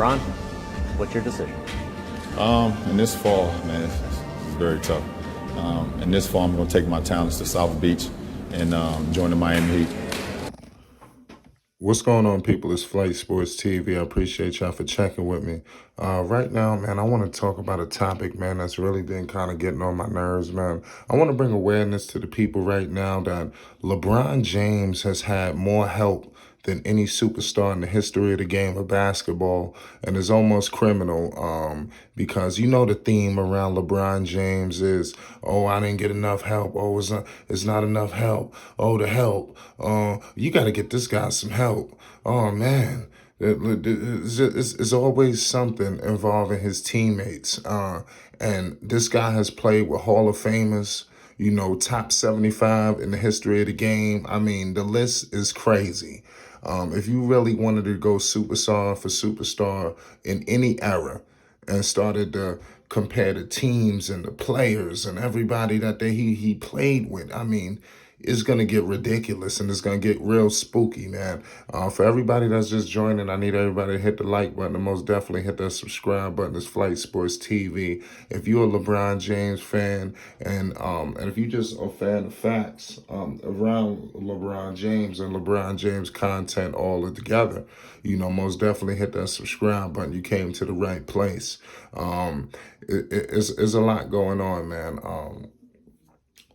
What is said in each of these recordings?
LeBron, what's your decision? In this fall, man, it's very tough. In this fall, I'm going to take my talents to South Beach and join the Miami Heat. What's going on, people? It's Flight Sports TV. I appreciate y'all for checking with me. Right now, man, I want to talk about a topic, man, that's really been kind of getting on my nerves, man. I want to bring awareness to the people right now that LeBron James has had more help than any superstar in the history of the game of basketball, and is almost criminal because you know the theme around LeBron James is, oh, I didn't get enough help. Oh, it's not enough help. Oh, the help. You got to get this guy some help. Oh, man. It's always something involving his teammates. And this guy has played with Hall of Famers, you know, top 75 in the history of the game. I mean, the list is crazy. If you really wanted to go superstar for superstar in any era and started to compare the teams and the players and everybody that he played with, I mean, it's going to get ridiculous and it's going to get real spooky, man. For everybody that's just joining, I need everybody to hit the like button and most definitely hit that subscribe button. It's Flight Sports TV. If you're a LeBron James fan and if you just a fan of facts around LeBron James and LeBron James content all together, you know, most definitely hit that subscribe button. You came to the right place. It's a lot going on, man.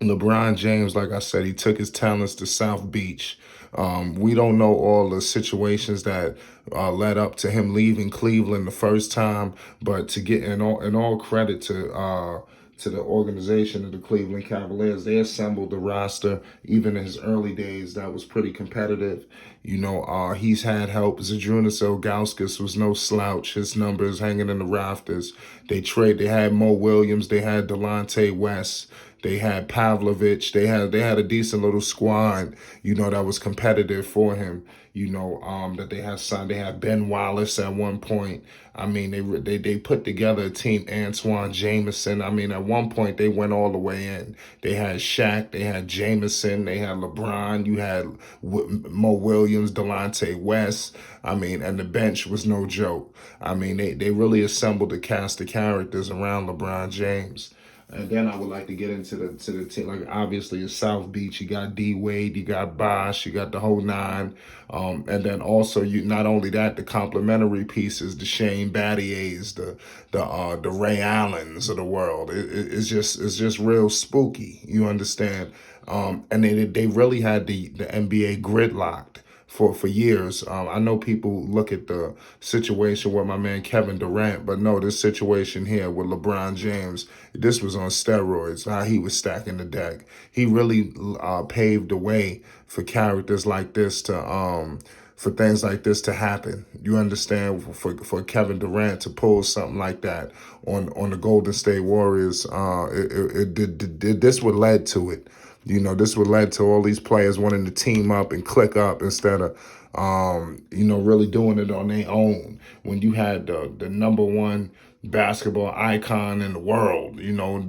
LeBron James, like I said, he took his talents to South Beach. We don't know all the situations that led up to him leaving Cleveland the first time, but to get in all credit to the organization of the Cleveland Cavaliers, they assembled the roster. Even in his early days, that was pretty competitive. You know, he's had help. Zydrunas Ilgauskas was no slouch. His numbers hanging in the rafters. They had Mo Williams. They had Delonte West. They had Pavlovich. They had a decent little squad, you know, that was competitive for him. You know, that they had signed. They had Ben Wallace at one point. I mean, they put together a team. Antoine Jameson. I mean, at one point they went all the way in. They had Shaq. They had Jameson. They had LeBron. You had Mo Williams, Delonte West. I mean, and the bench was no joke. I mean, they really assembled a cast of characters around LeBron James. And then I would like to get into the team. Like, obviously, it's South Beach. You got D Wade, you got Bosh, you got the whole nine. And then also, you not only that, the complementary pieces, the Shane Battiers, the Ray Allens of the world. It's just real spooky. You understand? And they really had the NBA gridlocked for years. I know people look at the situation with my man Kevin Durant, but no, this situation here with LeBron James, this was on steroids, how he was stacking the deck. He really paved the way for characters like this to for things like this to happen. You understand? For Kevin Durant to pull something like that on the Golden State Warriors, this would led to it. You know, this would lead to all these players wanting to team up and click up instead of, you know, really doing it on their own. When you had the number one basketball icon in the world, you know,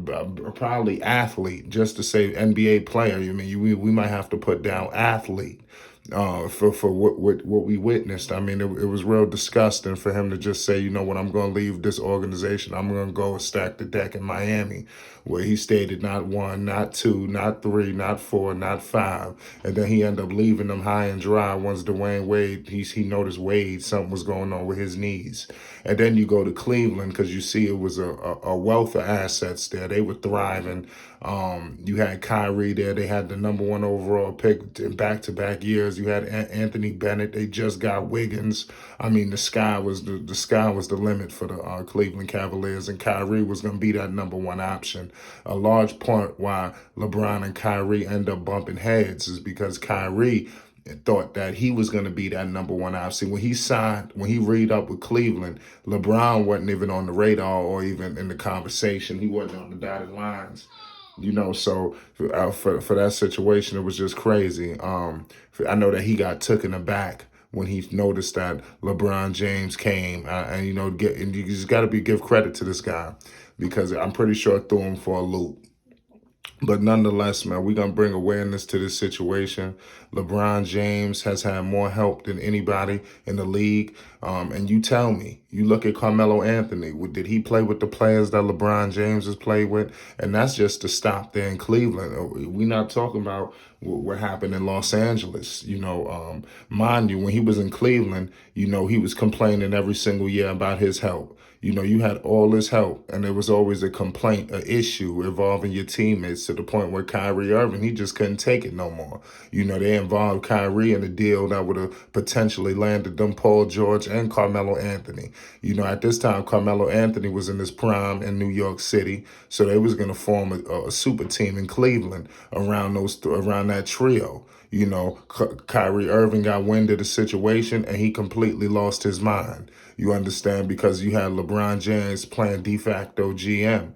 probably athlete, just to say NBA player. I mean, we might have to put down athlete. For what we witnessed. I mean, it was real disgusting for him to just say, you know what, I'm going to leave this organization. I'm going to go and stack the deck in Miami, where he stated not one, not two, not three, not four, not five. And then he ended up leaving them high and dry once Dwayne Wade, he noticed Wade, something was going on with his knees. And then you go to Cleveland because you see it was a wealth of assets there. They were thriving. You had Kyrie there. They had the number one overall pick in back-to-back years. You had Anthony Bennett. They just got Wiggins. I mean, the sky was the limit for the Cleveland Cavaliers, and Kyrie was going to be that number one option. A large part why LeBron and Kyrie end up bumping heads is because Kyrie thought that he was going to be that number one option. When he read up with Cleveland, LeBron wasn't even on the radar or even in the conversation. He wasn't on the dotted lines. You know, so for that situation, it was just crazy. I know that he got taken aback when he noticed that LeBron James came, and you know, and you just got to give credit to this guy because I'm pretty sure it threw him for a loop. But nonetheless, man, we're going to bring awareness to this situation. LeBron James has had more help than anybody in the league. And you tell me, you look at Carmelo Anthony, did he play with the players that LeBron James has played with? And that's just to stop there in Cleveland. We're not talking about what happened in Los Angeles. Mind you, when he was in Cleveland, he was complaining every single year about his help. You had all this help, and there was always a complaint, an issue involving your teammates to the point where Kyrie Irving, he just couldn't take it no more. They involved Kyrie in a deal that would have potentially landed them Paul George and Carmelo Anthony. At this time, Carmelo Anthony was in his prime in New York City, so they was going to form a super team in Cleveland around that trio. Kyrie Irving got wind of the situation and he completely lost his mind. You understand? Because you had LeBron James playing de facto GM,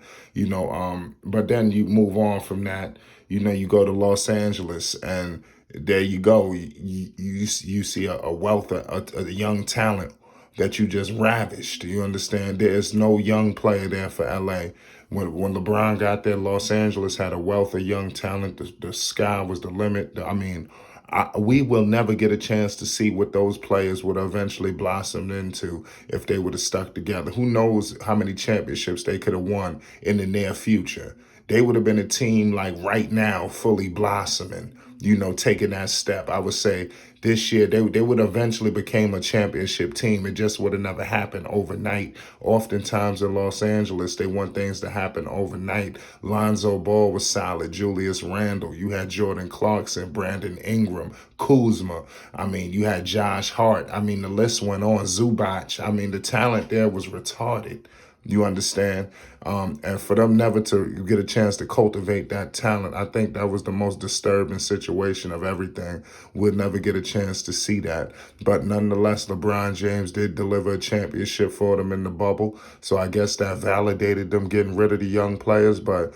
but then you move on from that. You go to Los Angeles and there you go. You see a wealth of a young talent that you just ravished. You understand? There's no young player there for LA. When LeBron got there, Los Angeles had a wealth of young talent. The sky was the limit. We will never get a chance to see what those players would eventually blossom into if they would have stuck together. Who knows how many championships they could have won in the near future. They would have been a team like right now, fully blossoming, taking that step. I would say this year they would eventually became a championship team. It just would have never happened overnight. Oftentimes in Los Angeles, they want things to happen overnight. Lonzo Ball was solid. Julius Randle. You had Jordan Clarkson, Brandon Ingram, Kuzma. You had Josh Hart. The list went on. Zubac. The talent there was retarded. You understand? And for them never to get a chance to cultivate that talent, I think that was the most disturbing situation of everything. We'll never get a chance to see that. But nonetheless, LeBron James did deliver a championship for them in the bubble. So I guess that validated them getting rid of the young players. But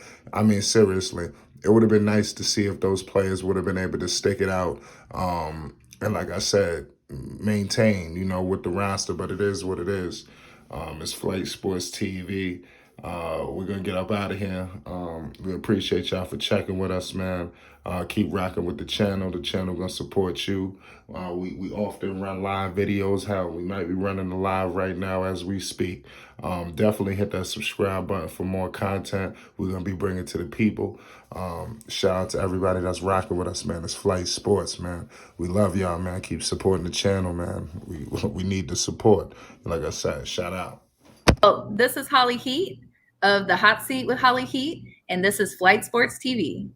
seriously, it would have been nice to see if those players would have been able to stick it out. And like I said, maintain, with the roster. But it is what it is. It's Flight Sports TV. We're going to get up out of here. We appreciate y'all for checking with us, man. Keep rocking with the channel. The channel going to support you. We often run live videos. Hell, we might be running the live right now as we speak. Definitely hit that subscribe button for more content we're going to be bringing to the people. Shout out to everybody that's rocking with us, man. It's Flight Sports, man. We love y'all, man. Keep supporting the channel, man. We need the support. Like I said, shout out. Oh, this is Holly Heat of the Hot Seat with Holly Heat, and this is Flight Sports TV.